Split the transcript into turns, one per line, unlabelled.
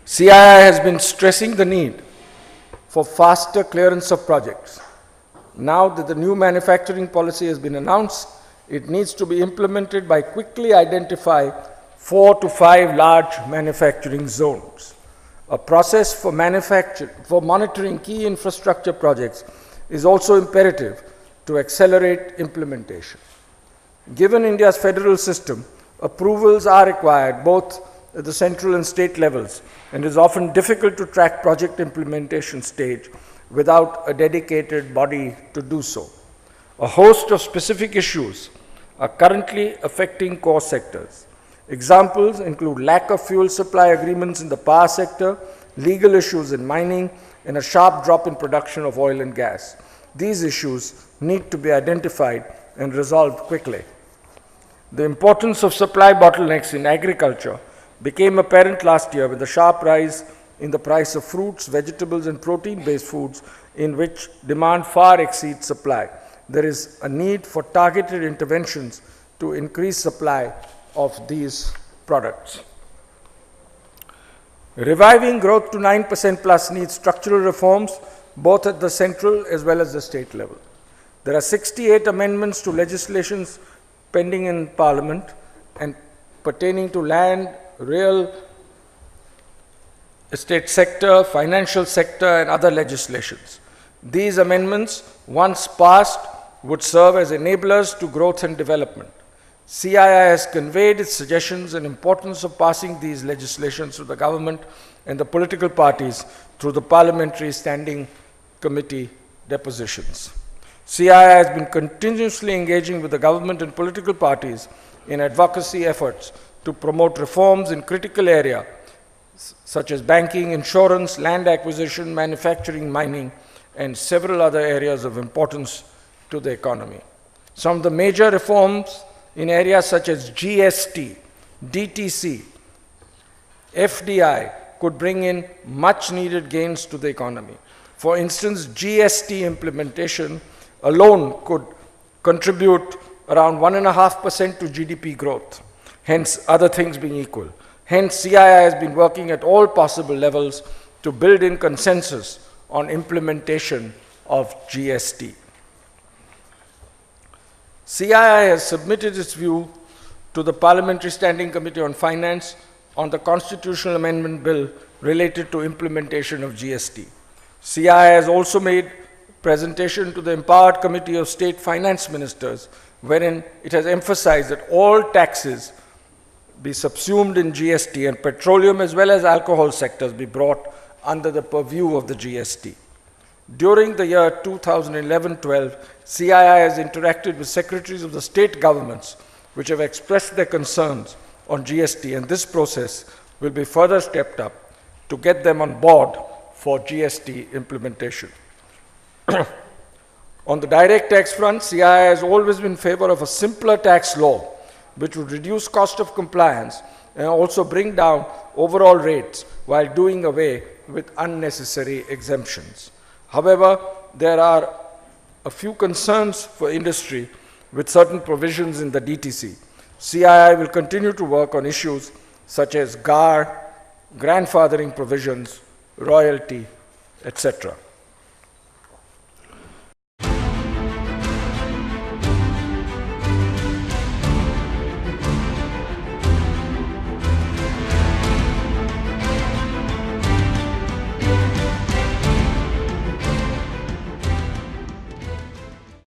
CII has been stressing the need for faster clearance of projects. Now that the new manufacturing policy has been announced, it needs to be implemented by quickly identify 4 to 5 large manufacturing zones. A process for monitoring key infrastructure projects is also imperative to accelerate implementation. Given India's federal system, approvals are required both at the central and state levels, and it is often difficult to track project implementation stage without a dedicated body to do so. A host of specific issues are currently affecting core sectors. Examples include lack of fuel supply agreements in the power sector, legal issues in mining, and a sharp drop in production of oil and gas. These issues need to be identified and resolved quickly. The importance of supply bottlenecks in agriculture became apparent last year with a sharp rise in the price of fruits, vegetables, and protein-based foods in which demand far exceeds supply. There is a need for targeted interventions to increase supply of these products. Reviving growth to 9% plus needs structural reforms both at the central as well as the state level. There are 68 amendments to legislations pending in Parliament and pertaining to land, real estate sector, financial sector, and other legislations. These amendments, once passed, would serve as enablers to growth and development. CII has conveyed its suggestions and importance of passing these legislations to the government and the political parties through the Parliamentary Standing Committee depositions. CII has been continuously engaging with the government and political parties in advocacy efforts to promote reforms in critical areas such as banking, insurance, land acquisition, manufacturing, mining, and several other areas of importance to the economy. Some of the major reforms in areas such as GST, DTC, FDI could bring in much needed gains to the economy. For instance, GST implementation alone could contribute around 1.5% to GDP growth, hence other things being equal. Hence, CII has been working at all possible levels to build in consensus on implementation of GST. CII has submitted its view to the Parliamentary Standing Committee on Finance on the Constitutional Amendment Bill related to implementation of GST. CII has also made presentation to the Empowered Committee of State Finance Ministers, wherein it has emphasized that all taxes be subsumed in GST and petroleum as well as alcohol sectors be brought under the purview of the GST. During the year 2011-12, CII has interacted with secretaries of the state governments which have expressed their concerns on GST, and this process will be further stepped up to get them on board for GST implementation. On the direct tax front, CII has always been in favor of a simpler tax law which would reduce cost of compliance and also bring down overall rates while doing away with unnecessary exemptions. However, there are a few concerns for industry with certain provisions in the DTC. CII will continue to work on issues such as GAR, grandfathering provisions, royalty, etc.